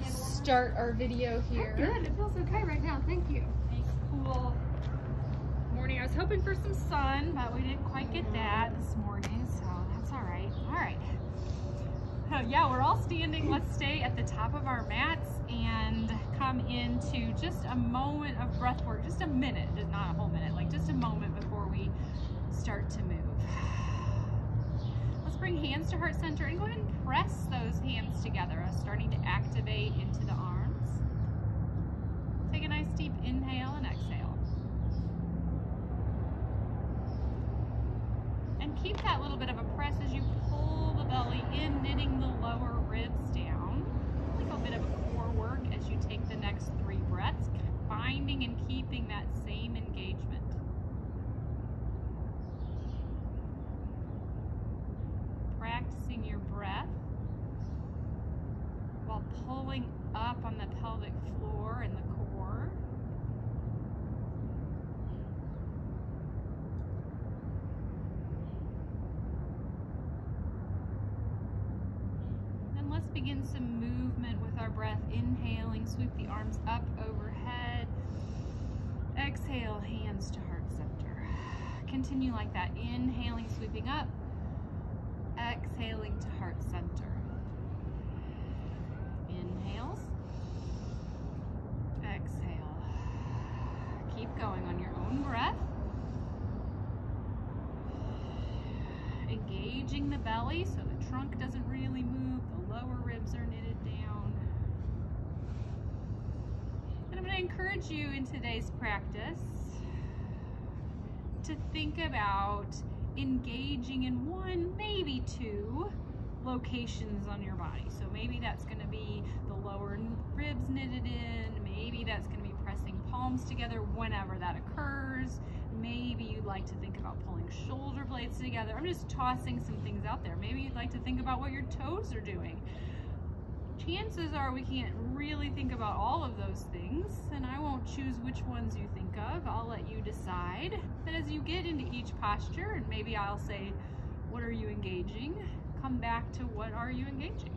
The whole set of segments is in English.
start our video here. Good, it feels okay right now, thank you. Nice, cool morning. I was hoping for some sun, but we didn't quite get that this morning, so that's all right. All right. Yeah, we're all standing. Let's stay at the top of our mats and come into just a moment of breath work, just a minute, not a whole minute, like just a moment before we start to move. Let's bring hands to heart center and go ahead and press those hands together, starting to activate into the arms. Take a nice deep inhale and exhale. And keep that little bit of a press as you pull the belly in, knitting the lower ribs down. Like a bit of a core work as you take the next 3 breaths, finding and keeping that same engagement. Practicing your breath while pulling up on the pelvic floor and the core. Then let's begin some movement with our breath. Inhaling, sweep the arms up overhead. Exhale, hands to heart center. Continue like that. Inhaling, sweeping up. Exhaling to heart center. Inhales. Exhale. Keep going on your own breath. Engaging the belly so the trunk doesn't really move. The lower ribs are knitted down. And I'm going to encourage you in today's practice to think about engaging in 1, maybe 2 locations on your body. So maybe that's going to be the lower ribs knitted in, maybe that's going to be pressing palms together whenever that occurs. Maybe you'd like to think about pulling shoulder blades together. I'm just tossing some things out there. Maybe you'd like to think about what your toes are doing. Chances are we can't really think about all of those things, and I won't choose which ones you think of. I'll let you decide. But as you get into each posture, and maybe I'll say, what are you engaging? Come back to what are you engaging?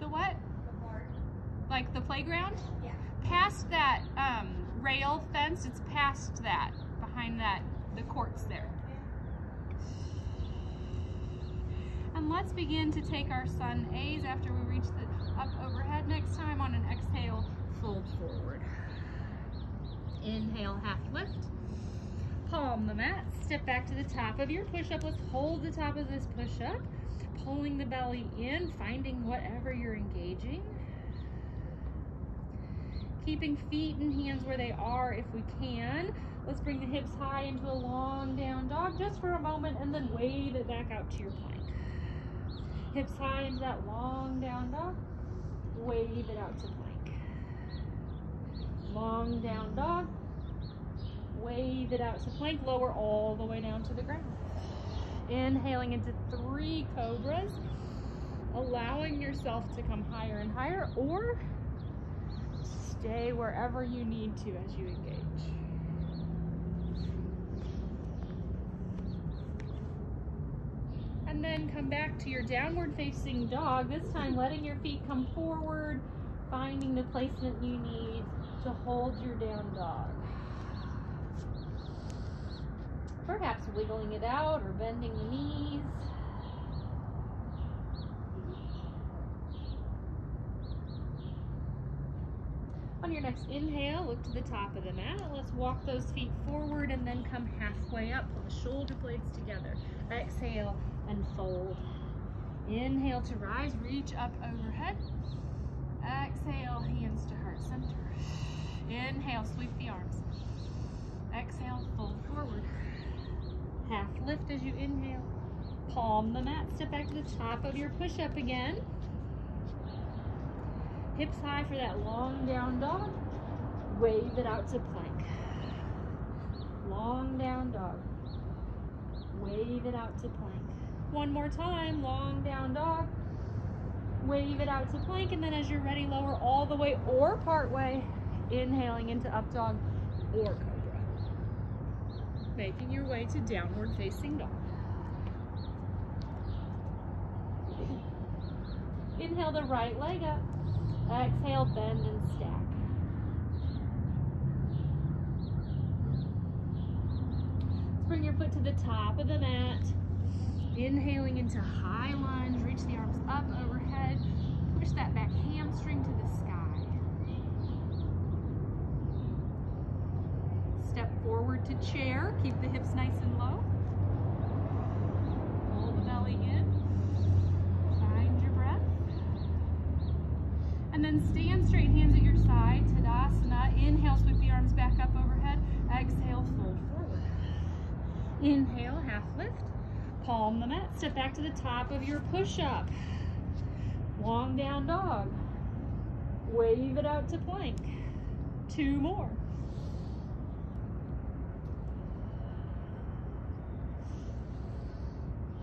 The what? The park. Like the playground? Yeah. Past that rail fence, it's past that, behind that, the courts there. And let's begin to take our sun A's after we reach the up overhead. Next time on an exhale, fold forward. Inhale, half lift. Palm the mat, step back to the top of your push-up. Let's hold the top of this push-up, pulling the belly in, finding whatever you're engaging. Keeping feet and hands where they are if we can. Let's bring the hips high into a long down dog just for a moment and then wave it back out to your plank. Hips high into that long down dog. Wave it out to plank. Long down dog. Wave it out to plank. Lower all the way down to the ground. Inhaling into 3 cobras. Allowing yourself to come higher and higher, or stay wherever you need to as you engage. And then come back to your downward facing dog, this time letting your feet come forward, finding the placement you need to hold your down dog. Perhaps wiggling it out or bending the knees. On your next inhale, look to the top of the mat. Let's walk those feet forward and then come halfway up. Pull the shoulder blades together. Exhale and fold. Inhale to rise, reach up overhead. Exhale, hands to heart center. Inhale, sweep the arms. Exhale, fold forward. Half lift as you inhale. Palm the mat, step back to the top of your push-up again. Hips high for that long down dog. Wave it out to plank. Long down dog. Wave it out to plank. One more time, long down dog. Wave it out to plank, and then as you're ready, lower all the way or part way, inhaling into up dog or cobra. Making your way to downward facing dog. Inhale the right leg up. Exhale, bend and stack. Let's bring your foot to the top of the mat. Inhaling into high lunge, reach the arms up overhead. Push that back hamstring to the sky. Step forward to chair. Keep the hips nice and low. Pull the belly in. Find your breath. And then stand straight, hands at your side, Tadasana. Inhale, sweep the arms back up overhead. Exhale, fold forward. Inhale, half lift. Palm the mat. Step back to the top of your push-up. Long down dog. Wave it out to plank. 2 more.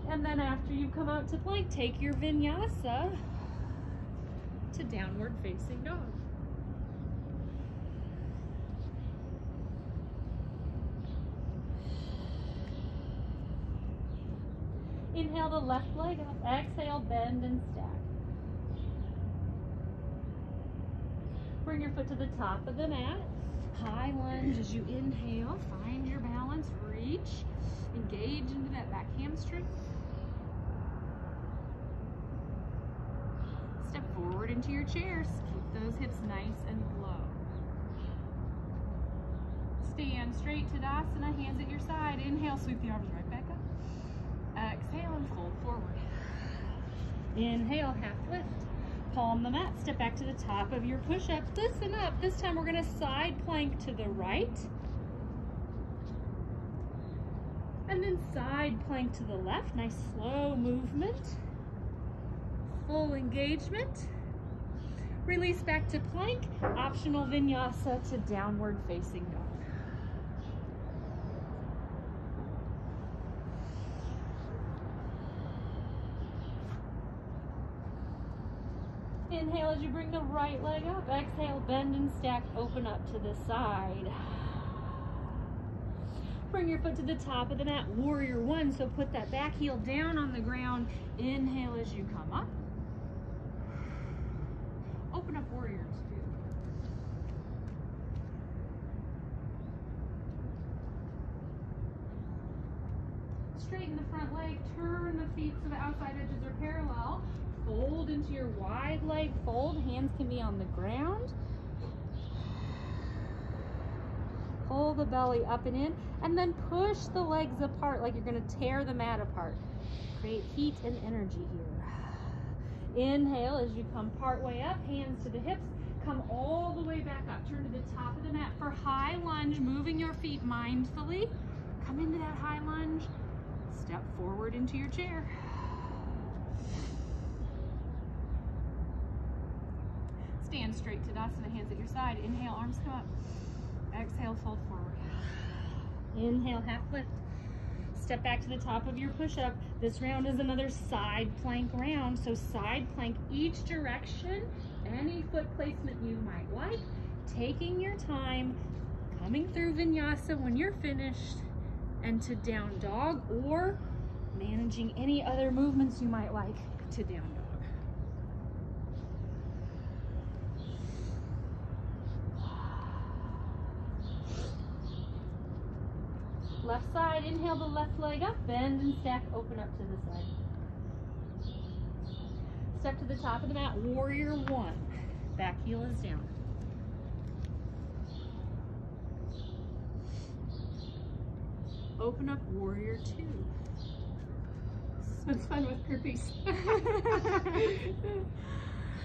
And then after you come out to plank, take your vinyasa to downward facing dog. Inhale the left leg up. Exhale, bend and stack. Bring your foot to the top of the mat. High lunge as you inhale. Find your balance. Reach. Engage into that back hamstring. Step forward into your chairs. Keep those hips nice and low. Stand straight, Tadasana, hands at your side. Inhale, sweep the arms right back up. Exhale and fold forward. Inhale, half lift. Palm the mat, step back to the top of your push-up. Listen up. This time we're going to side plank to the right. And then side plank to the left. Nice slow movement. Full engagement. Release back to plank. Optional vinyasa to downward facing dog. Inhale as you bring the right leg up. Exhale, bend and stack, open up to the side. Bring your foot to the top of the mat, warrior 1. So put that back heel down on the ground. Inhale as you come up. Open up warrior 2. Straighten the front leg, turn the feet so the outside edges are parallel. Fold into your wide leg fold. Hands can be on the ground. Pull the belly up and in, and then push the legs apart like you're going to tear the mat apart. Create heat and energy here. Inhale as you come part way up, hands to the hips. Come all the way back up. Turn to the top of the mat for high lunge, moving your feet mindfully. Come into that high lunge. Step forward into your chair. Stand straight, Tadasana, hands at your side. Inhale, arms come up. Exhale, fold forward. Inhale, half lift. Step back to the top of your push-up. This round is another side plank round. So side plank each direction, any foot placement you might like. Taking your time, coming through vinyasa when you're finished, and to down dog, or managing any other movements you might like to down dog. Left side, inhale the left leg up, bend and stack, open up to the side. Step to the top of the mat, warrior 1. Back heel is down. Open up warrior 2. It's fun with groupies.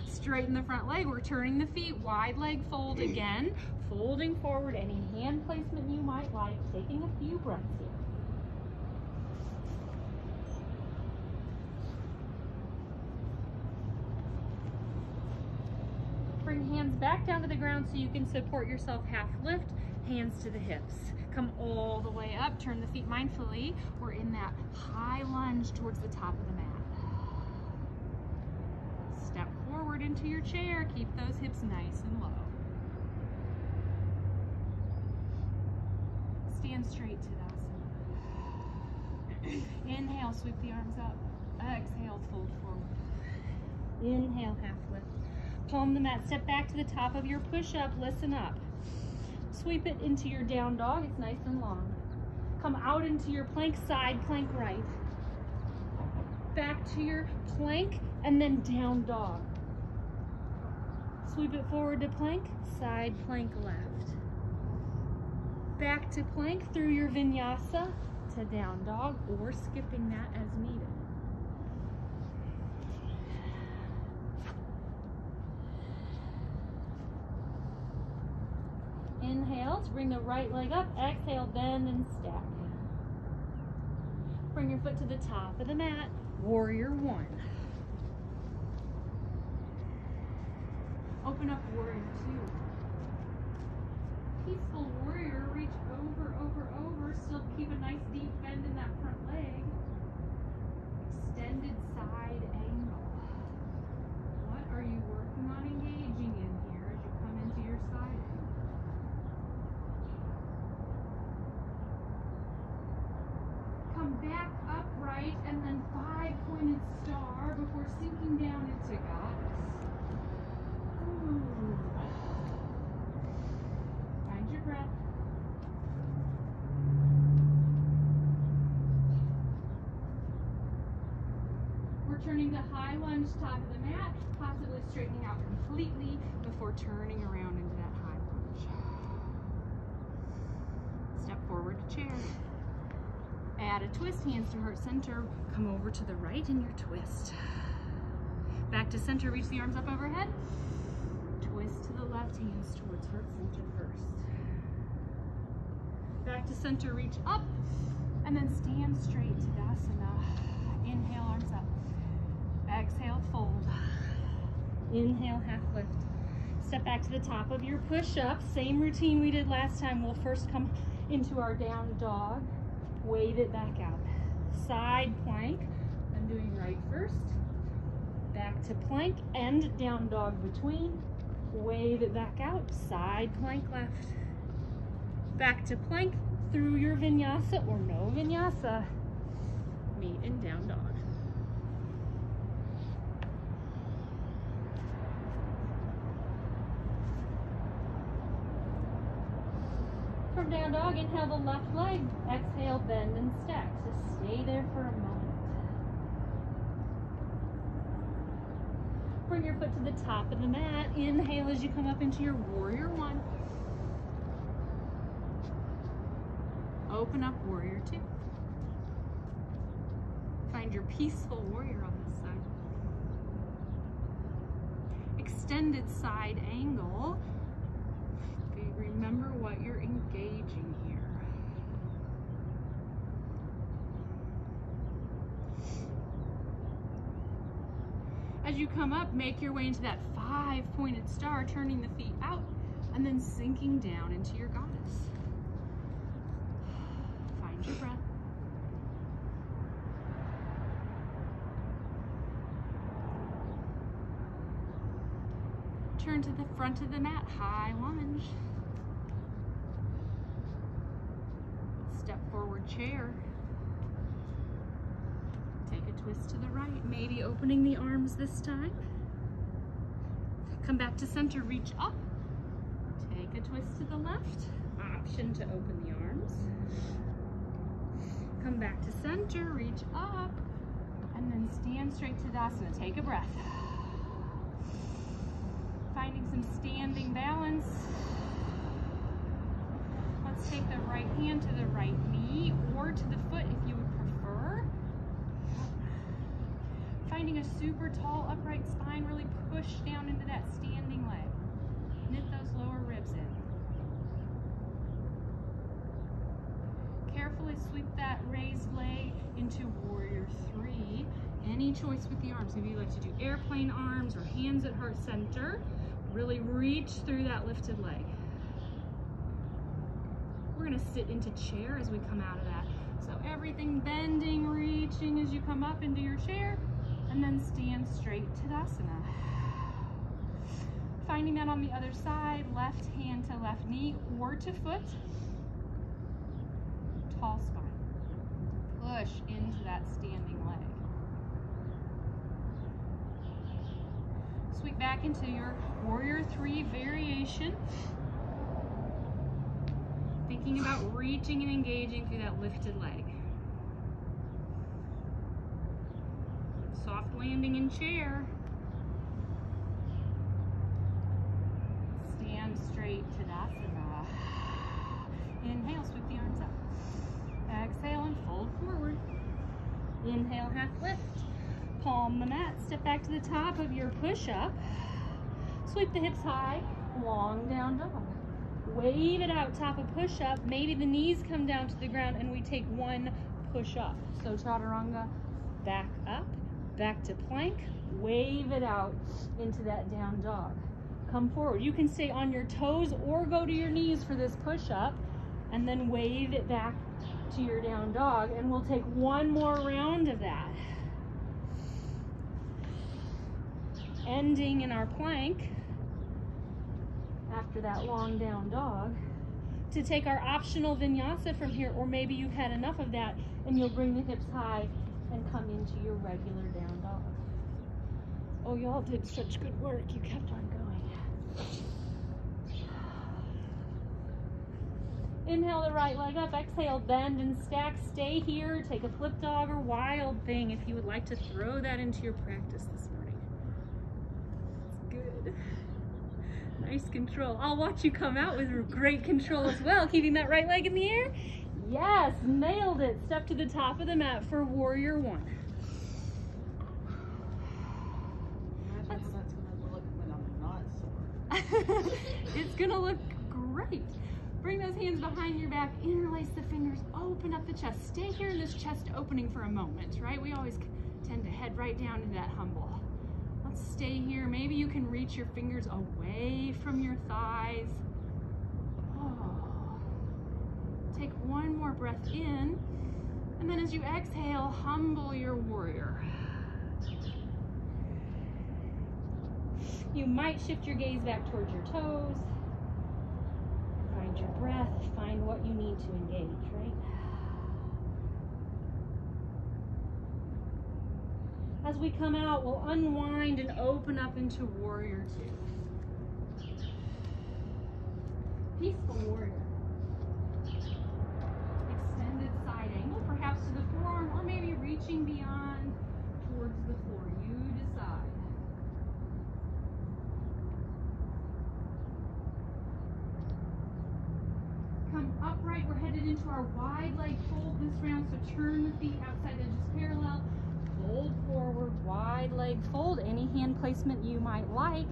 Straighten the front leg. We're turning the feet. Wide leg fold again. Folding forward, any hand placement you might like. Taking a few breaths here. Bring hands back down to the ground so you can support yourself. Half lift, hands to the hips. Come all the way up. Turn the feet mindfully. We're in that high lunge towards the top of the mat. Step forward into your chair. Keep those hips nice and low. Stand straight, Tadasana. Inhale, sweep the arms up. Exhale, fold forward. Inhale, half lift. Palm the mat, step back to the top of your push-up, listen up. Sweep it into your down dog, it's nice and long. Come out into your plank, side plank right. Back to your plank, and then down dog. Sweep it forward to plank, side plank left. Back to plank through your vinyasa to down dog, or skipping that as needed. Inhale to bring the right leg up, exhale, bend and stack. Bring your foot to the top of the mat, warrior one. Open up warrior two. Peaceful warrior, reach over, over, over. Still keep a nice deep bend in that front leg. Extended side angle. What are you working on engaging in here as you come into your side angle? Come back upright and then 5-pointed star before sinking down into goddess. Ooh. Find your breath. We're turning to high lunge, top of the mat, possibly straightening out completely before turning around into that high lunge. Step forward to chair. Add a twist, hands to heart center. Come over to the right in your twist. Back to center, reach the arms up overhead. Twist to the left, hands towards heart center first. Back to center, reach up, and then stand straight, Tadasana. Inhale, arms up. Exhale, fold. Inhale, half lift. Step back to the top of your push-up. Same routine we did last time. We'll first come into our down dog. Wave it back out. Side plank. I'm doing right first. Back to plank and down dog between. Wave it back out. Side plank left. Back to plank through your vinyasa or no vinyasa. Meet in down dog. From down dog, inhale the left leg, exhale, bend and stack. Just stay there for a moment. Bring your foot to the top of the mat. Inhale as you come up into your warrior one. Open up warrior two. Find your peaceful warrior on this side. Extended side angle. Remember what you're engaging here. As you come up, make your way into that 5-pointed star, turning the feet out and then sinking down into your goddess. Find your breath. Turn to the front of the mat, high lunge. Step forward chair. Take a twist to the right, maybe opening the arms this time. Come back to center, reach up. Take a twist to the left, option to open the arms. Come back to center, reach up, and then stand straight to Tadasana. Take a breath. Finding some standing balance. Let's take the right hand to the right knee or to the foot if you would prefer. Finding a super tall upright spine, really push down into that standing leg. Knit those lower ribs in. Carefully sweep that raised leg into warrior three. Any choice with the arms. Maybe you like to do airplane arms or hands at heart center. Really reach through that lifted leg. We're gonna sit into chair as we come out of that. So everything bending, reaching as you come up into your chair, and then stand straight Tadasana. Finding that on the other side, left hand to left knee or to foot. Tall spine. Push into that standing leg. sweep back into your Warrior 3 variation. Thinking about reaching and engaging through that lifted leg. Soft landing in chair. Stand straight, Tadasana. Inhale, sweep the arms up. Exhale and fold forward. Inhale, half lift. Palm the mat, step back to the top of your push-up. Sweep the hips high, long down dog. Wave it out, top of push-up. Maybe the knees come down to the ground and we take one push-up. So chaturanga, back up, back to plank, wave it out into that down dog. Come forward. You can stay on your toes or go to your knees for this push-up and then wave it back to your down dog, and we'll take one more round of that. Ending in our plank after that long down dog to take our optional vinyasa from here, or maybe you've had enough of that and you'll bring the hips high and come into your regular down dog. Oh, y'all did such good work. You kept on going. Inhale the right leg up, exhale, bend and stack. Stay here, take a flip dog or wild thing if you would like to throw that into your practice this morning. Good. Nice control. I'll watch you come out with great control as well, keeping that right leg in the air. Yes, nailed it. Step to the top of the mat for Warrior 1. Imagine how that's going to look when I'm not sore. It's going to look great. Bring those hands behind your back, interlace the fingers, open up the chest. Stay here in this chest opening for a moment, right? We always tend to head right down into that humble. Let's stay here. Maybe you can reach your fingers away from your thighs. Oh. Take one more breath in, and then as you exhale, humble your warrior. You might shift your gaze back towards your toes. Find your breath, find what you need to engage, right? As we come out, we'll unwind and open up into Warrior 2. Peaceful Warrior. Extended side angle, perhaps to the forearm, or maybe reaching beyond towards the floor. You decide. Come upright, we're headed into our wide leg fold this round, so turn the feet outside edges parallel, fold forward, wide leg fold, any hand placement you might like.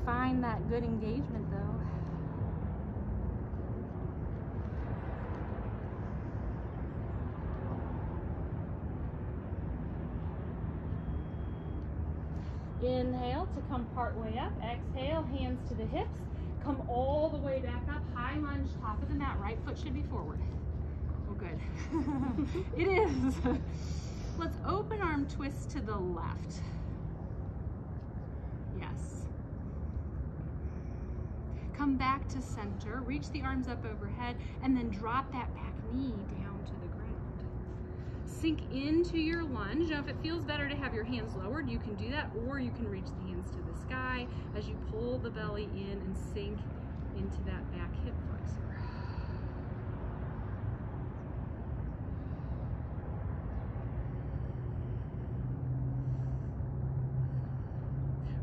Find that good engagement though. Inhale to come part way up, exhale, hands to the hips. Come all the way back up, high lunge, top of the mat, right foot should be forward. Oh, good. It is. Let's open arm twist to the left. Yes. Come back to center, reach the arms up overhead, and then drop that back knee down to the ground. Sink into your lunge. Now, if it feels better to have your hands lowered, you can do that, or you can reach the hands to the sky as you pull the belly in and sink into that back hip flexor.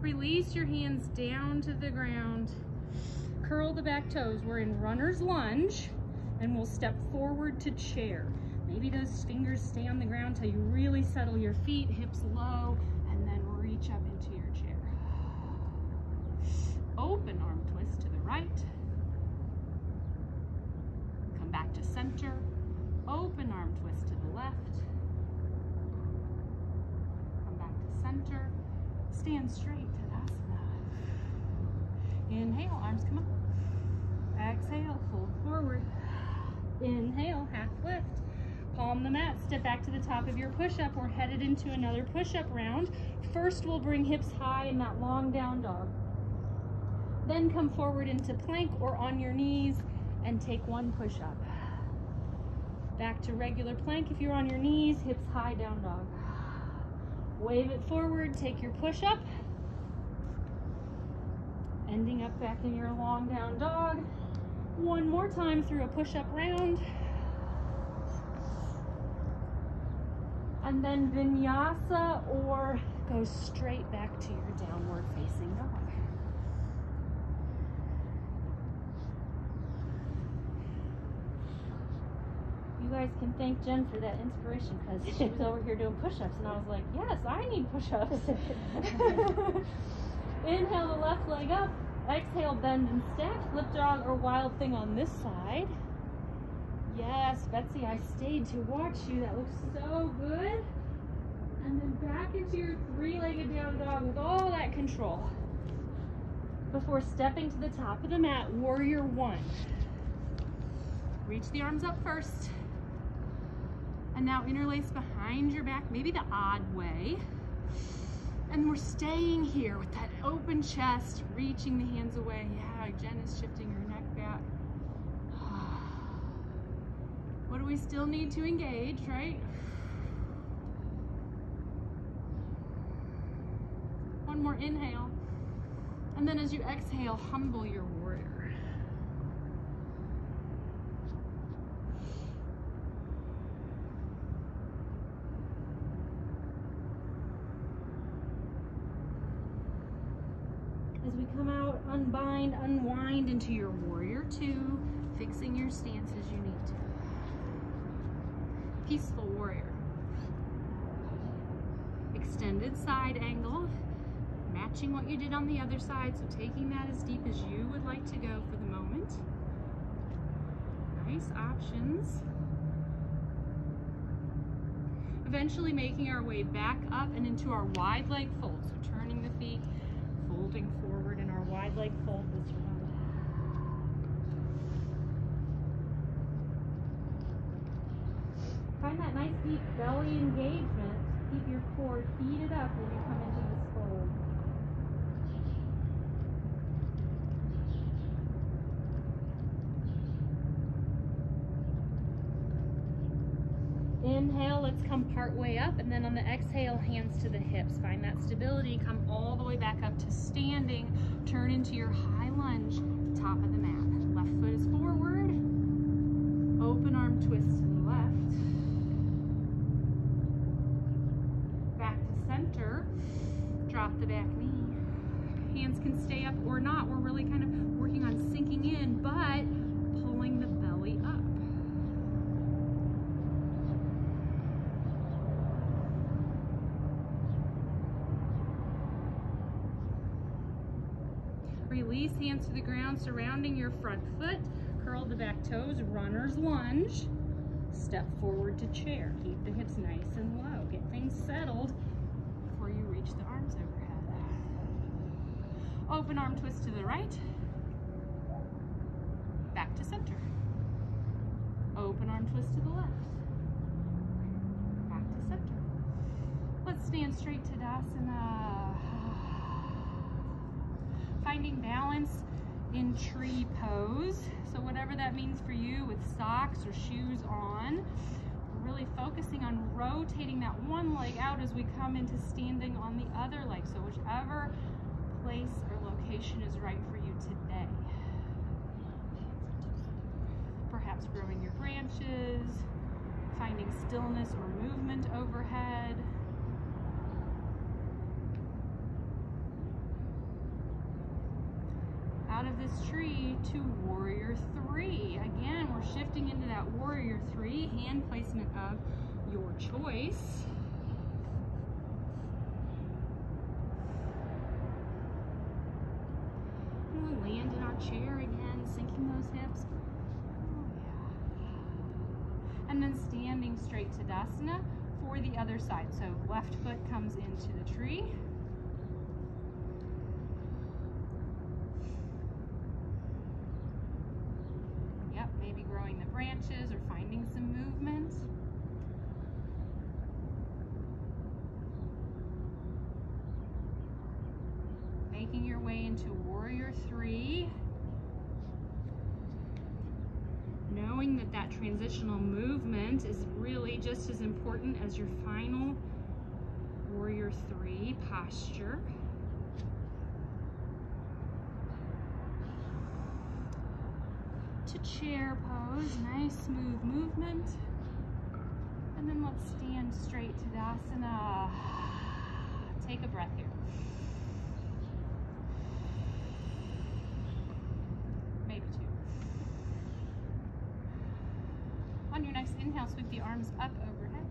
Release your hands down to the ground. Curl the back toes. We're in runner's lunge, and we'll step forward to chair. Maybe those fingers stay on the ground till you really settle your feet, hips low, and then reach up into your chair. Open arm twist to the right. Come back to center. Open arm twist to the left. Come back to center. Stand straight, Tadasana. Inhale, arms come up. Exhale, fold forward. Inhale, half lift. Palm the mat, step back to the top of your push-up. We're headed into another push-up round. First, we'll bring hips high in that long down dog. Then come forward into plank or on your knees and take one push-up. Back to regular plank if you're on your knees, hips high, down dog. Wave it forward, take your push up. Ending up back in your long down dog. One more time through a push up round. And then vinyasa or go straight back to your downward facing dog. You guys can thank Jen for that inspiration because she was over here doing push-ups and I was like, yes, I need push-ups. Inhale the left leg up. Exhale, bend and stack. Flip dog or wild thing on this side. Yes, Betsy, I stayed to watch you. That looks so good. And then back into your three-legged down dog with all that control. Before stepping to the top of the mat, warrior one. Reach the arms up first. And now interlace behind your back, maybe the odd way. And we're staying here with that open chest, reaching the hands away. Yeah, Jen is shifting her neck back. What do we still need to engage, right? One more inhale. And then as you exhale, humble your warrior. As we come out, unbind, unwind into your warrior two, fixing your stance as you need to. Peaceful warrior. Extended side angle, matching what you did on the other side, so taking that as deep as you would like to go for the moment. Nice options. Eventually making our way back up and into our wide leg fold, so turning the feet, folding forward in our wide leg fold this round. Find that nice deep belly engagement. Keep your core heated up when you come into this fold. Inhale, let's come part way up, and then on the exhale, hands to the hips. Find that stability, come all the way back up to standing. Turn into your high lunge, top of the mat. Left foot is forward. Open arm twist to the left. Back to center. Drop the back knee. Hands can stay up or not. We're really kind of working on sinking in, but pulling the belly up. Release hands to the ground, surrounding your front foot. Curl the back toes, runner's lunge. Step forward to chair. Keep the hips nice and low. Get things settled before you reach the arms overhead. Open arm twist to the right. Back to center. Open arm twist to the left. Back to center. Let's stand straight to Tadasana. Finding balance in tree pose. So whatever that means for you with socks or shoes on, we're really focusing on rotating that one leg out as we come into standing on the other leg. So whichever place or location is right for you today. Perhaps growing your branches, finding stillness or movement overhead. Out of this tree to warrior three. Again, we're shifting into that warrior three, hand placement of your choice. And we'll land in our chair again, sinking those hips. Oh, yeah. And then standing straight Tadasana for the other side. So left foot comes into the tree. Growing the branches or finding some movement. Making your way into warrior three. Knowing that that transitional movement is really just as important as your final warrior 3 posture. To chair pose, nice smooth movement. And then let's stand straight to Tadasana. Take a breath here. Maybe 2. On your next inhale, sweep the arms up overhead.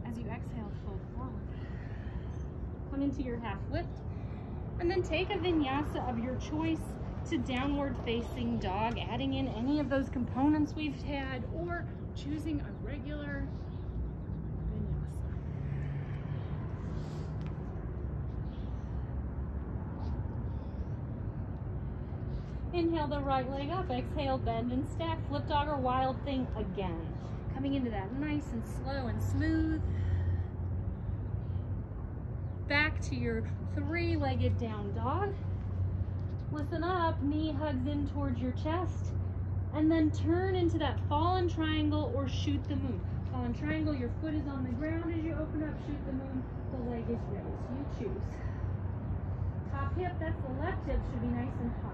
As you exhale, fold forward. Come into your half lift. And then take a vinyasa of your choice to downward facing dog, adding in any of those components we've had, or choosing a regular vinyasa. Inhale the right leg up, exhale, bend and stack, flip dog or wild thing again. Coming into that nice and slow and smooth. Back to your 3-legged down dog. Listen up, knee hugs in towards your chest, and then turn into that fallen triangle or shoot the moon. Fallen triangle, your foot is on the ground as you open up, shoot the moon, the leg is raised. You choose. Top hip, that's the left hip, should be nice and high.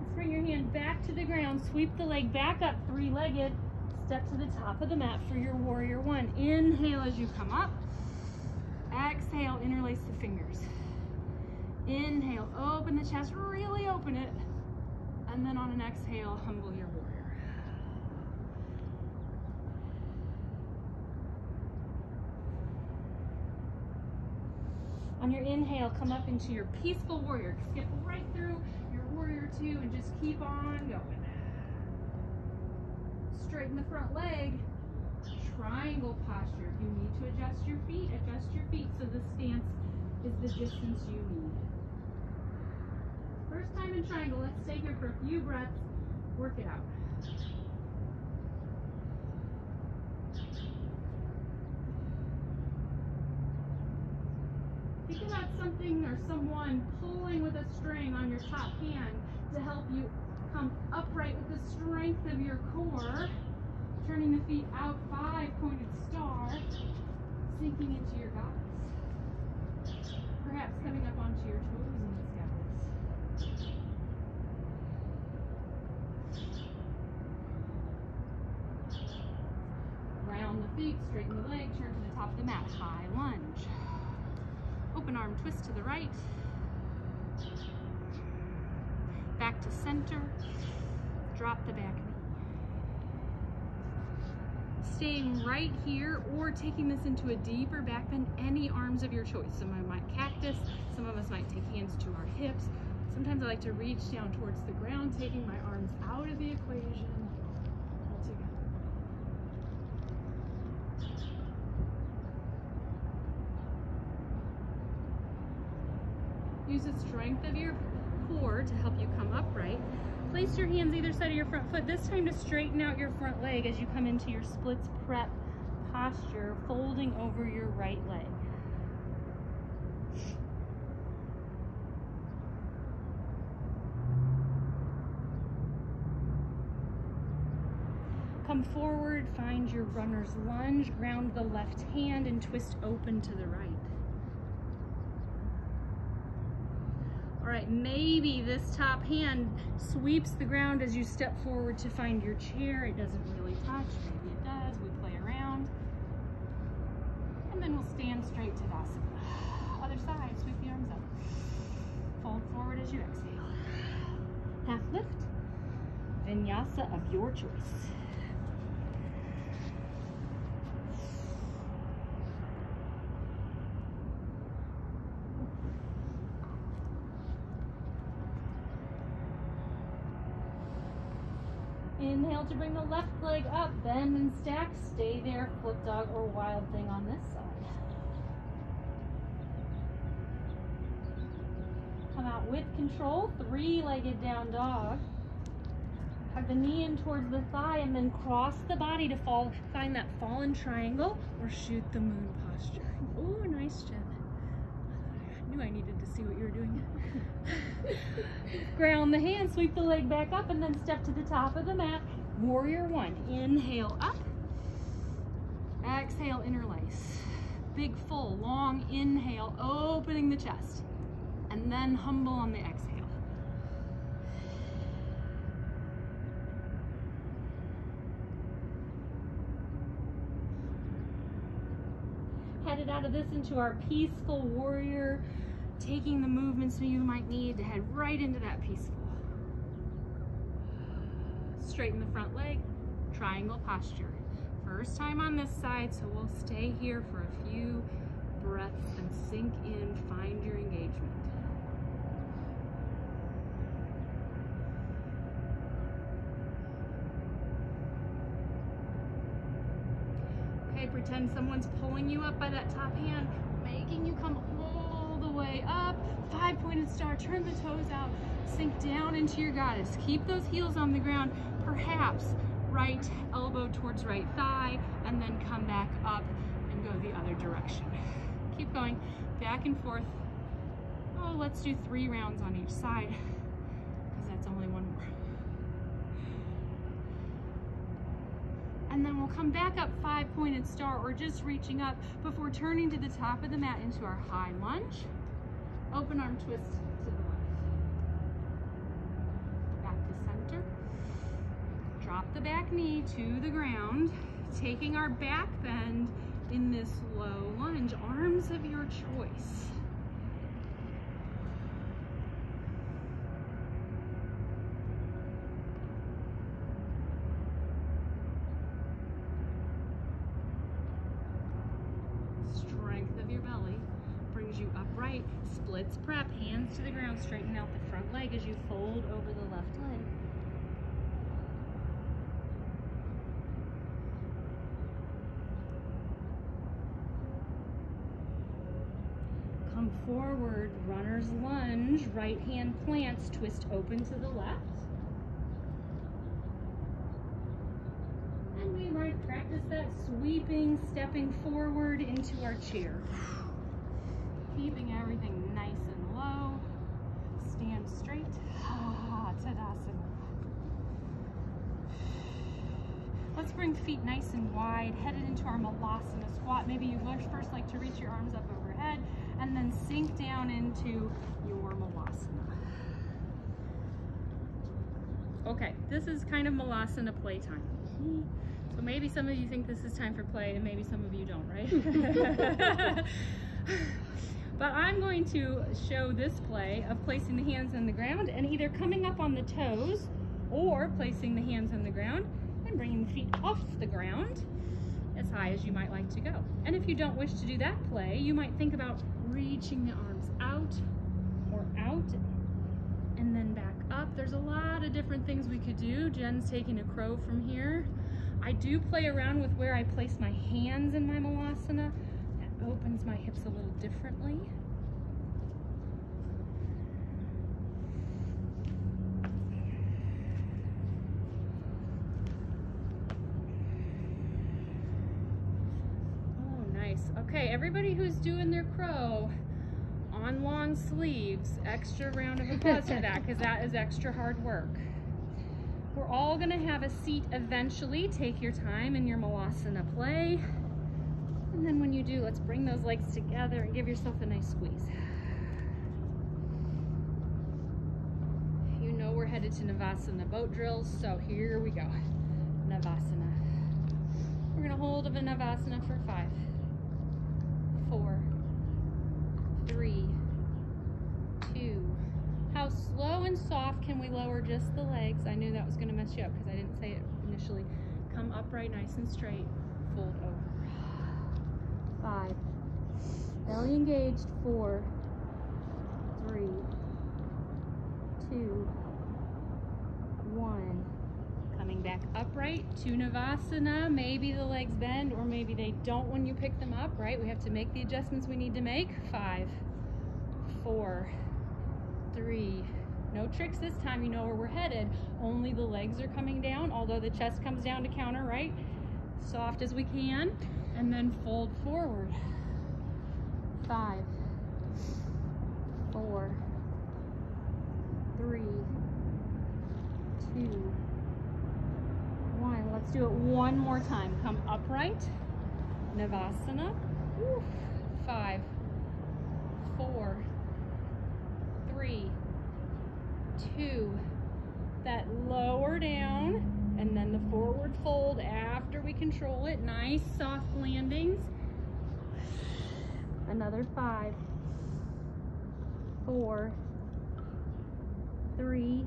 Let's bring your hand back to the ground, sweep the leg back up, 3-legged, step to the top of the mat for your warrior 1. Inhale as you come up, exhale, interlace the fingers. Inhale, open the chest, really open it. And then on an exhale, humble your warrior. On your inhale, come up into your peaceful warrior. Skip right through your warrior 2 and just keep on going. Straighten the front leg. Triangle posture. If you need to adjust your feet so the stance is the distance you need. First time in triangle, let's stay here for a few breaths, work it out. Think about something or someone pulling with a string on your top hand to help you come upright with the strength of your core. Turning the feet out, 5-pointed star, sinking into your goddess. Perhaps coming up onto your toes in this goddess. Round the feet, straighten the leg, turn to the top of the mat, high lunge. Open arm twist to the right. Back to center, drop the back knee. Staying right here or taking this into a deeper back bend, any arms of your choice. Some of them might cactus, some of us might take hands to our hips. Sometimes I like to reach down towards the ground, taking my arms out of the equation altogether. Use the strength of your core to help you come upright. Place your hands either side of your front foot, this time to straighten out your front leg as you come into your splits prep posture, folding over your right leg. Come forward, find your runner's lunge, ground the left hand and twist open to the right. All right, maybe this top hand sweeps the ground as you step forward to find your chair. It doesn't really touch, maybe it does. We play around. And then we'll stand straight to Tadasana. Other side, sweep the arms up. Fold forward as you exhale. Half lift, vinyasa of your choice. Inhale to bring the left leg up, bend and stack, stay there, flip dog or wild thing on this side. Come out with control, 3-legged down dog. Hug the knee in towards the thigh and then cross the body to find that fallen triangle or shoot the moon posture. Oh, nice, Jen. I knew I needed to see what you were doing. Ground the hand, sweep the leg back up and then step to the top of the mat. Warrior 1. Inhale up. Exhale, interlace. Big, full, long inhale, opening the chest. And then humble on the exhale. Headed out of this into our peaceful warrior, taking the movements you might need to head right into that peaceful. Straighten the front leg, triangle posture. First time on this side, so we'll stay here for a few breaths and sink in, find your engagement. Okay, pretend someone's pulling you up by that top hand, making you come all the way up. 5-pointed star, turn the toes out, sink down into your goddess. Keep those heels on the ground, perhaps right elbow towards right thigh, and then come back up and go the other direction. Keep going, back and forth. Oh, let's do 3 rounds on each side, because that's only one more. And then we'll come back up 5-pointed star, or just reaching up before turning to the top of the mat into our high lunge. Open arm twist to the left. Back to center. Drop the back knee to the ground, taking our back bend in this low lunge. Arms of your choice. Strength of your belly brings you upright. Splits prep, hands to the ground, straighten out the front leg as you fold over the left leg. Come forward, runner's lunge, right hand plants, twist open to the left. And we might practice that sweeping, stepping forward into our chair. Keeping everything nice and low. Stand straight. Tadasana. Let's bring feet nice and wide, headed into our Malasana squat. Maybe you first like to reach your arms up overhead and then sink down into your Malasana. Okay, this is kind of Malasana playtime. So maybe some of you think this is time for play and maybe some of you don't, right? But I'm going to show this play of placing the hands on the ground and either coming up on the toes or placing the hands on the ground and bringing the feet off the ground as high as you might like to go. And if you don't wish to do that play, you might think about reaching the arms out or out and then back up. There's a lot of different things we could do. Jen's taking a crow from here. I do play around with where I place my hands in my Malasana. That opens my hips a little differently. Okay, everybody who's doing their crow on long sleeves, extra round of applause for that, because that is extra hard work. We're all gonna have a seat eventually. Take your time in your Malasana play. And then when you do, let's bring those legs together and give yourself a nice squeeze. You know we're headed to Navasana boat drills, so here we go. Navasana. We're gonna hold of a Navasana for 5, 4, 3, 2. How slow and soft can we lower just the legs? I knew that was going to mess you up because I didn't say it initially. Come upright, nice and straight. Fold over. 5. Belly engaged. 4, 3, 2, 1. Coming back upright to Navasana. Maybe the legs bend or maybe they don't when you pick them up, right? We have to make the adjustments we need to make. 5, 4, 3. No tricks this time, you know where we're headed. Only the legs are coming down, although the chest comes down to counter, right? Soft as we can. And then fold forward. 5, 4, 3, 2, 1. Let's do it one more time. Come upright. Navasana. Woo. 5, 4, 3, 2. That lower down and then the forward fold after we control it. Nice soft landings. Another 5, 4, 3,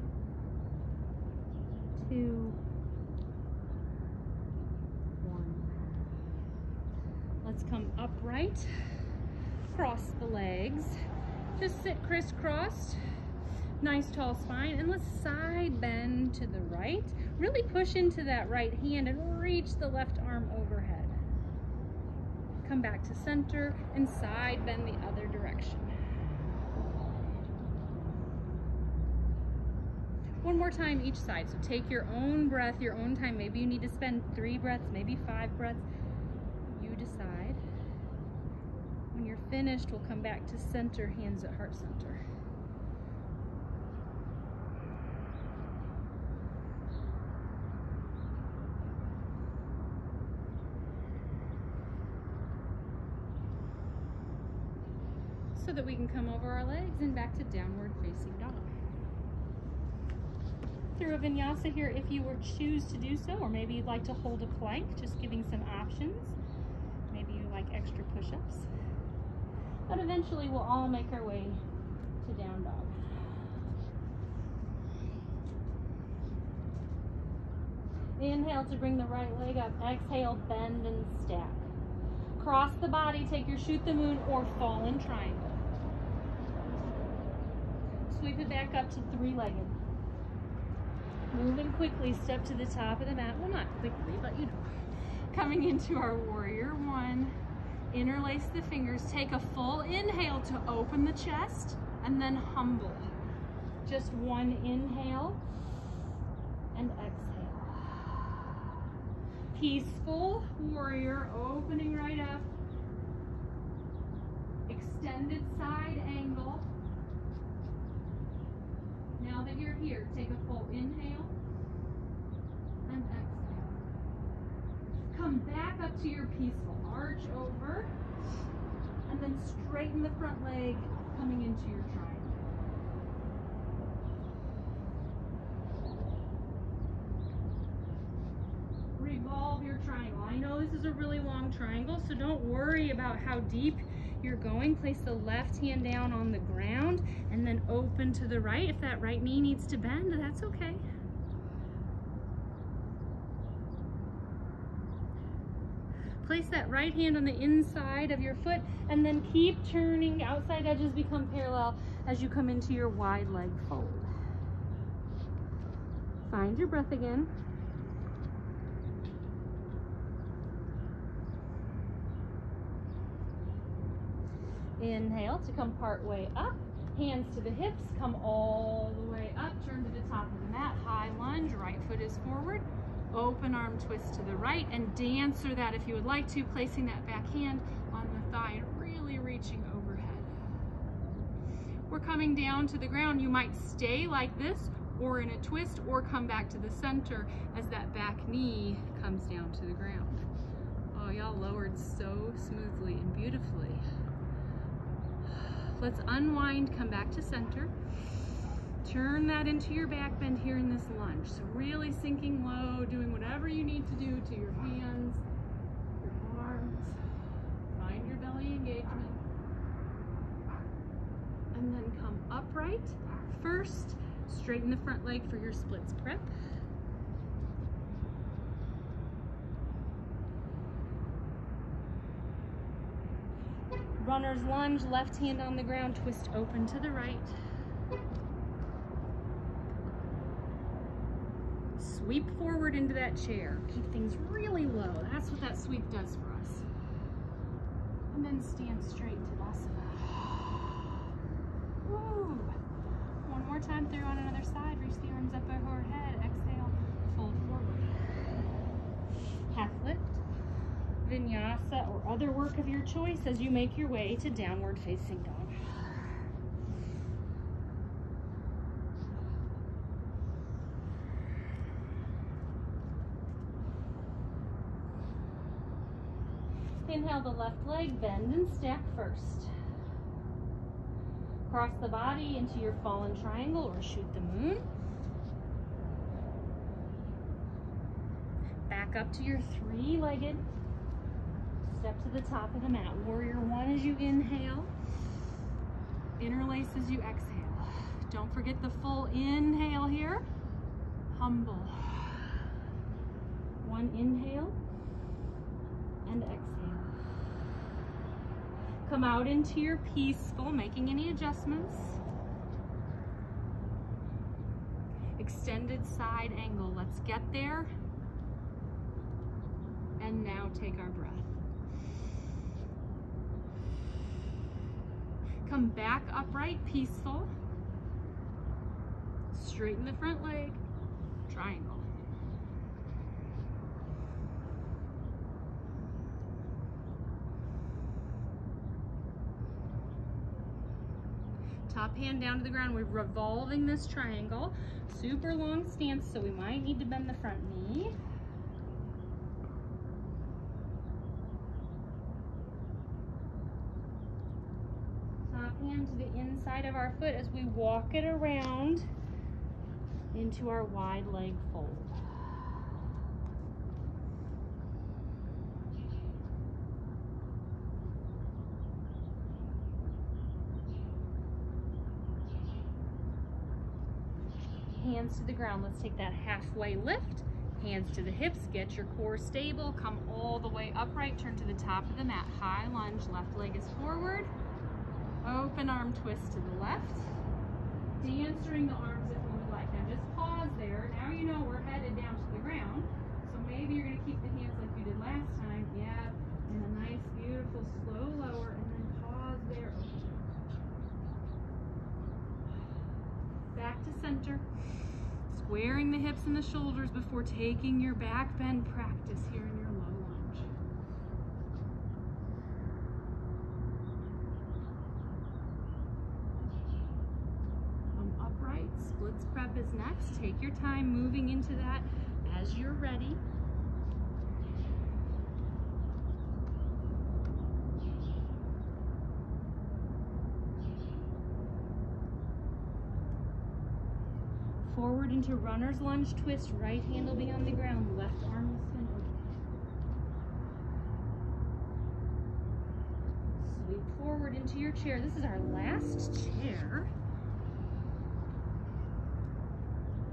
2, 1. Let's come upright, cross the legs, just sit crisscrossed, nice tall spine, and let's side bend to the right. Really push into that right hand and reach the left arm overhead. Come back to center and side bend the other direction. One more time each side. So take your own breath, your own time. Maybe you need to spend 3 breaths, maybe 5 breaths. You decide. When you're finished, we'll come back to center, hands at heart center. So that we can come over our legs and back to downward facing dog. Through a vinyasa here if you were choose to do so, or maybe you'd like to hold a plank, just giving some options. Maybe you like extra push-ups. But eventually we'll all make our way to down dog. Inhale to bring the right leg up. Exhale, bend and stack. Cross the body, take your shoot the moon or fallen triangle. Sweep it back up to 3-legged. Moving quickly, step to the top of the mat. Well, not quickly, but you know. Coming into our warrior 1. Interlace the fingers. Take a full inhale to open the chest and then humble. Just 1 inhale and exhale. Peaceful warrior, opening right up. Extended side angle. Now that you're here, take a full inhale and exhale. Come back up to your peaceful. Arch over and then straighten the front leg coming into your triangle. Revolve your triangle. I know this is a really long triangle, so don't worry about how deep you're going. Place the left hand down on the ground and then open to the right. If that right knee needs to bend, that's okay. Place that right hand on the inside of your foot and then keep turning. Outside edges become parallel as you come into your wide leg fold. Find your breath again. Inhale to come part way up. Hands to the hips, come all the way up. Turn to the top of the mat. High lunge, right foot is forward. Open arm twist to the right and dancer that if you would like to, placing that back hand on the thigh and really reaching overhead. We're coming down to the ground. You might stay like this or in a twist or come back to the center as that back knee comes down to the ground. Oh, y'all lowered so smoothly and beautifully. Let's unwind, come back to center. Turn that into your back bend here in this lunge. So really sinking low, doing whatever you need to do to your hands, your arms. Find your belly engagement. And then come upright. First, straighten the front leg for your splits prep. Runner's lunge, left hand on the ground, twist open to the right. Sweep forward into that chair. Keep things really low. That's what that sweep does for us. And then stand straight to Tadasana. Woo. One more time through on another side. Reach the arms up overhead. Exhale, fold forward. Half lift. Vinyasa or other work of your choice as you make your way to downward facing dog. Inhale inhale the left leg, bend and stack first. Cross the body into your fallen triangle or shoot the moon. Back up to your three-legged. Step to the top of the mat. Warrior one as you inhale. Interlace as you exhale. Don't forget the full inhale here. Humble. One inhale and exhale. Come out into your peaceful, making any adjustments. Extended side angle. Let's get there. And now take our breath. Come back upright, peaceful. Straighten the front leg, triangle. Top hand down to the ground. We're revolving this triangle. Super long stance, so we might need to bend the front knee. Top hand to the inside of our foot as we walk it around into our wide leg fold. Hands to the ground. Let's take that halfway lift. Hands to the hips. Get your core stable. Come all the way upright. Turn to the top of the mat. High lunge. Left leg is forward. Open arm twist to the left. De-answering the arms if you would like. Now just pause there. Now you know we're headed down to the ground. So maybe you're going to keep the hands like you did last time. Yeah. And a nice, beautiful, slow lower. And then pause there. Back to center. Squaring the hips and the shoulders before taking your back bend practice here in your low lunge. Come upright, splits prep is next. Take your time moving into that as you're ready. Forward into runner's lunge twist, right hand will be on the ground, left arm will spin open. Sweep forward into your chair. This is our last chair.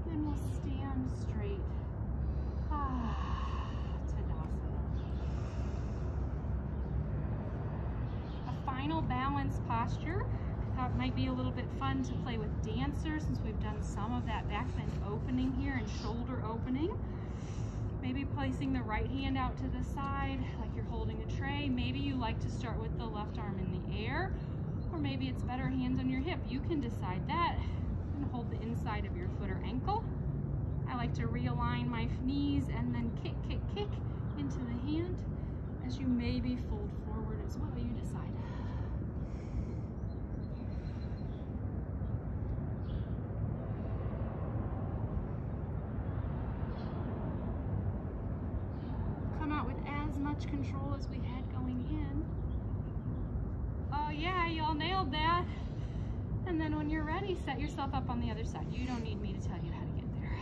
Then we'll stand straight. Tadasana. A final balanced posture. It might be a little bit fun to play with dancers since we've done some of that back bend opening here and shoulder opening. Maybe placing the right hand out to the side like you're holding a tray. Maybe you like to start with the left arm in the air, or maybe it's better hands on your hip. You can decide that. I'm gonna hold the inside of your foot or ankle. I like to realign my knees and then kick, kick, kick into the hand as you maybe fold forward as well. You decide. Much control as we had going in. Oh yeah, y'all nailed that. And then when you're ready, set yourself up on the other side. You don't need me to tell you how to get there.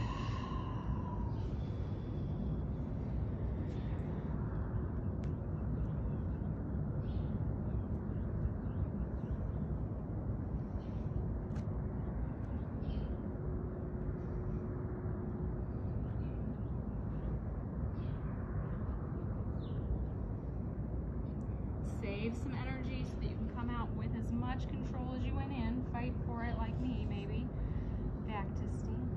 Save some energy so that you can come out with as much control as you went in. Fight for it like me, maybe. Back to standing.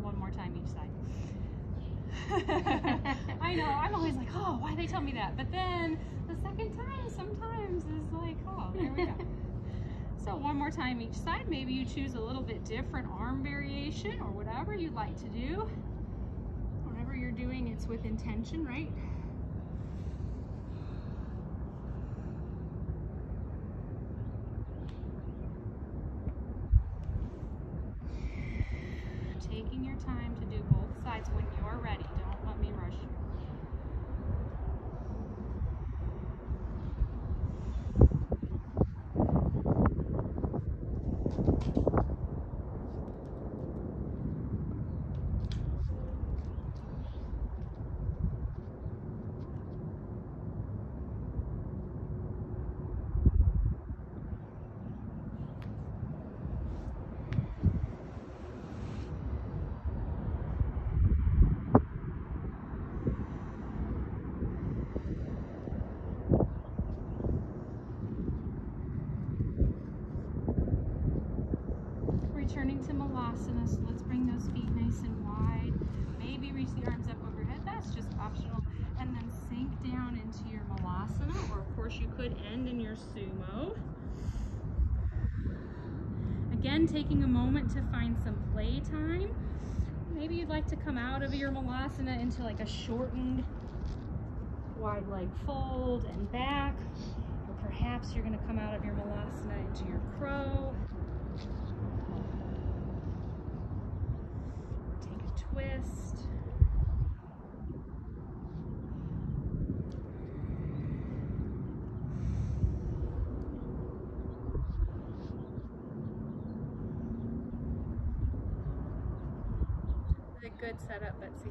One more time each side. I know, I'm always like, oh, why they tell me that? But then the second time sometimes is like, oh, there we go. So one more time each side. Maybe you choose a little bit different arm variation or whatever you'd like to do. Whatever you're doing, it's with intention, right? Taking your time to do both sides when you're ready. Don't let me rush you. into Malasana. So let's bring those feet nice and wide. Maybe reach the arms up overhead. That's just optional. And then sink down into your Malasana, or of course you could end in your Sumo. Again, taking a moment to find some play time. Maybe you'd like to come out of your Malasana into like a shortened wide leg fold and back. Or perhaps you're going to come out of your Malasana into your crow. Take a twist. Good setup, Betsy.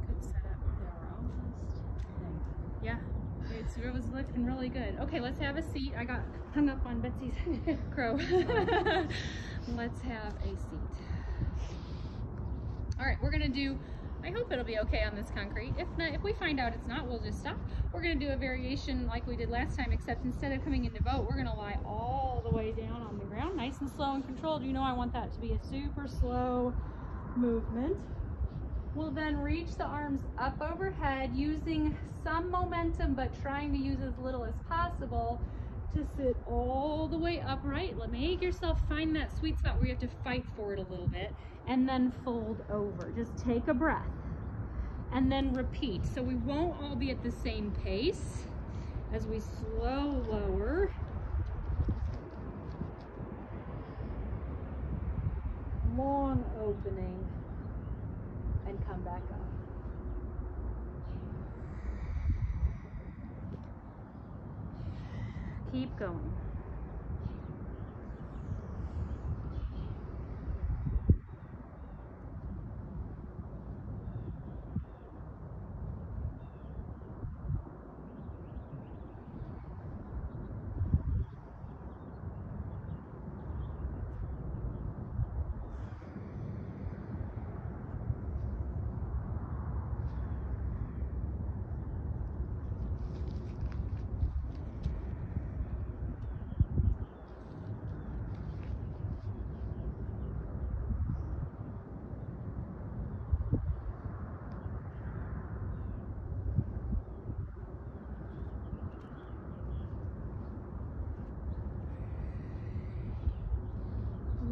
Good setup. Yeah, we're almost. Yeah, it was looking really good. Okay, let's have a seat. I got hung up on Betsy's crow. Let's have a seat. All right, we're gonna do, I hope it'll be okay on this concrete. If not, if we find out it's not, we'll just stop. We're gonna do a variation like we did last time, except instead of coming into boat, we're gonna lie all the way down on the ground, nice and slow and controlled. You know I want that to be a super slow movement. We'll then reach the arms up overhead using some momentum, but trying to use as little as possible to sit all the way upright. Make yourself find that sweet spot where you have to fight for it a little bit, and then fold over. Just take a breath and then repeat. So we won't all be at the same pace as we slow lower. Long opening and come back up. Keep going.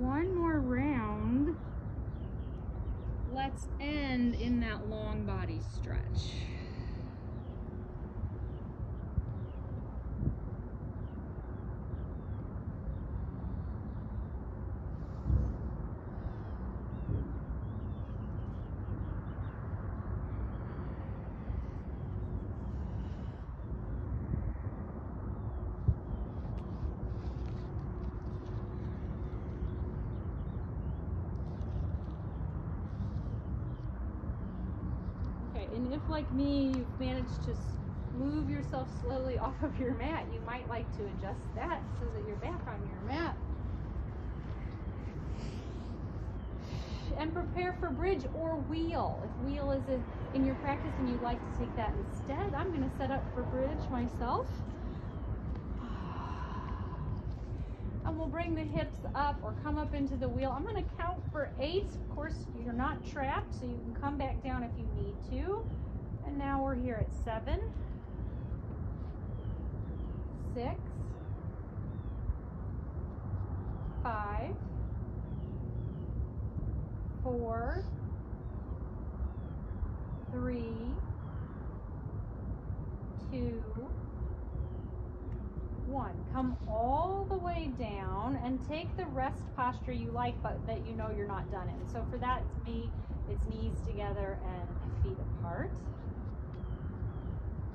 One more round. Let's end in that long body stretch. And if, like me, you've managed to move yourself slowly off of your mat, you might like to adjust that so that you're back on your mat. And prepare for bridge or wheel. If wheel is in your practice and you'd like to take that instead, I'm going to set up for bridge myself. And we'll bring the hips up or come up into the wheel. I'm going to count for 8. Of course, you're not trapped, so you can come back down if you need to. And now we're here at 7, 6, 5, 4, 3, 2, 1. Come all the way down and take the rest posture you like, but that you know you're not done in. So for that, it's me, it's knees together and feet apart.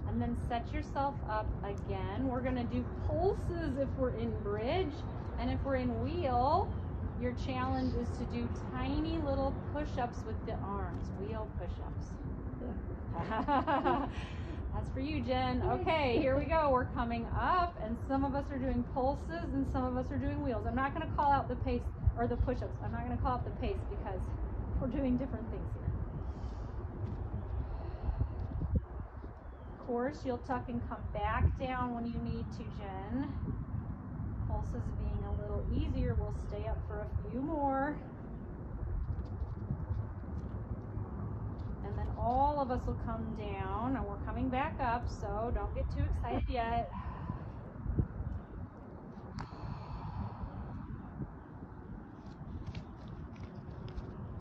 And then set yourself up again. We're gonna do pulses if we're in bridge, and if we're in wheel, your challenge is to do tiny little push-ups with the arms, wheel push-ups. That's for you, Jen. Okay, here we go. We're coming up, and some of us are doing pulses, and some of us are doing wheels. I'm not going to call out the pace, or the push-ups. I'm not going to call out the pace because we're doing different things here. Of course, you'll tuck and come back down when you need to, Jen. pulses being a little easier, we'll stay up for a few more. And then all of us will come down, and we're coming back up, so don't get too excited yet.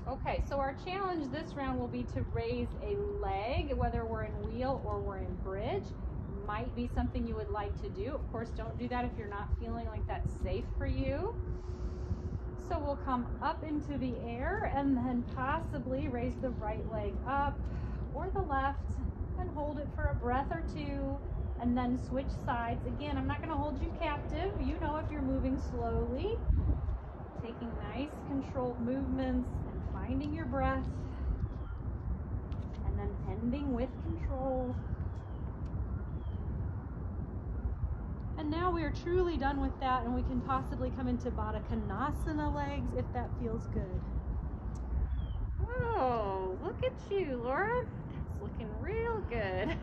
Okay, so our challenge this round will be to raise a leg, whether we're in wheel or we're in bridge. Might be something you would like to do. Of course, don't do that if you're not feeling like that's safe for you. So we'll come up into the air and then possibly raise the right leg up or the left and hold it for a breath or two and then switch sides. Again, I'm not going to hold you captive. You know if you're moving slowly, taking nice controlled movements and finding your breath and then ending with control. And now we are truly done with that, and we can possibly come into Baddha Konasana legs if that feels good. Oh, look at you, Laura. That's looking real good.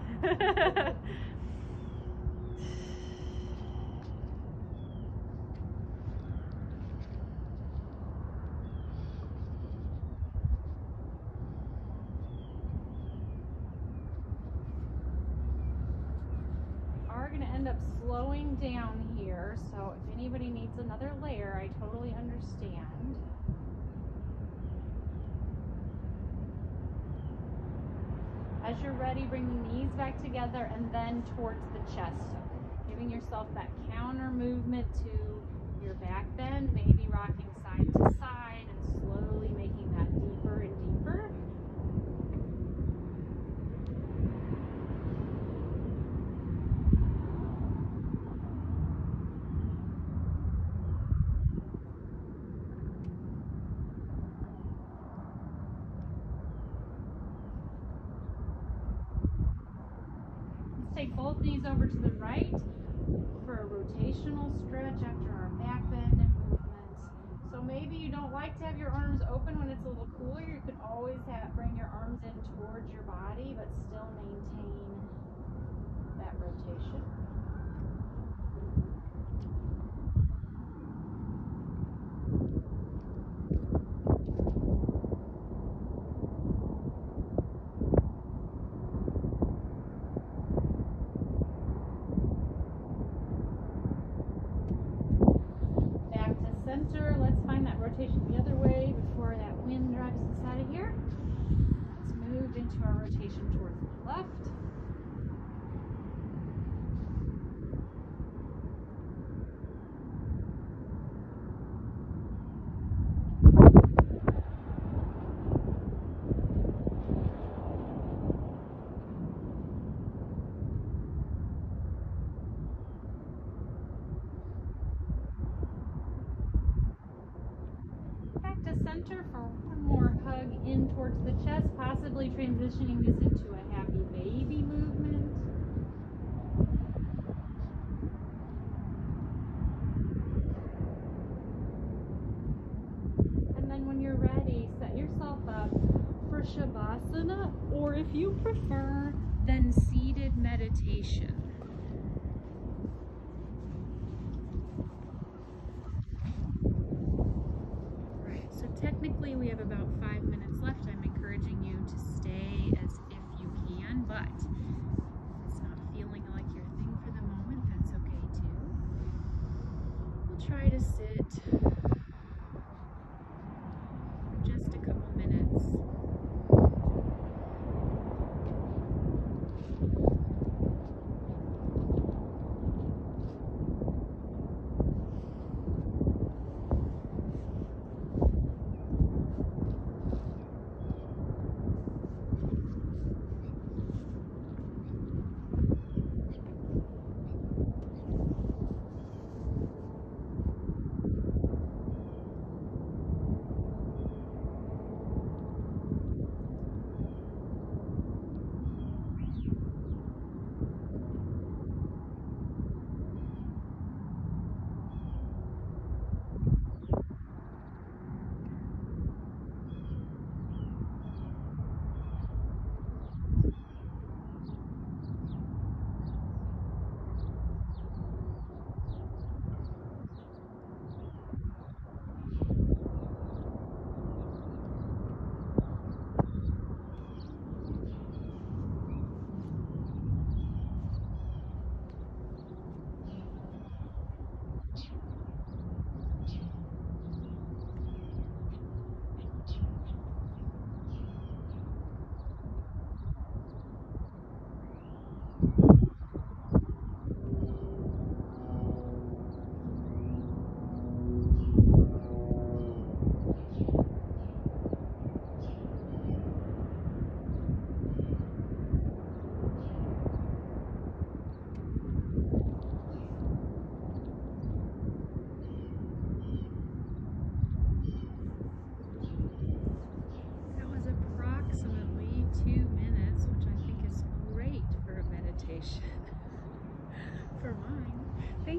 Going to end up slowing down here, so if anybody needs another layer, I totally understand. As you're ready, bring the knees back together and then towards the chest, giving yourself that counter movement to your back bend, maybe rocking side to side and slowly making that deeper and deeper. Take both knees over to the right for a rotational stretch after our back bend and movements. So maybe you don't like to have your arms open when it's a little cooler. You could always bring your arms in towards your body, but still maintain that rotation. Center. Let's find that rotation the other way before that wind drives us out of here. Let's move into our rotation towards the left. Center for one more hug in towards the chest, possibly transitioning this into a happy baby movement. And then when you're ready, set yourself up for Shavasana, or if you prefer, then seated meditation. Technically, we have about 5 minutes left. I'm encouraging you to stay as if you can, but if it's not feeling like your thing for the moment, that's okay too. We'll try to sit for just a couple minutes.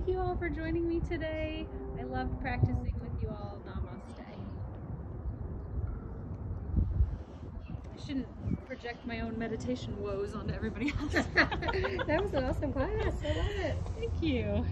Thank you all for joining me today. I loved practicing with you all. Namaste. I shouldn't project my own meditation woes onto everybody else. That was an awesome class. I love it. Thank you.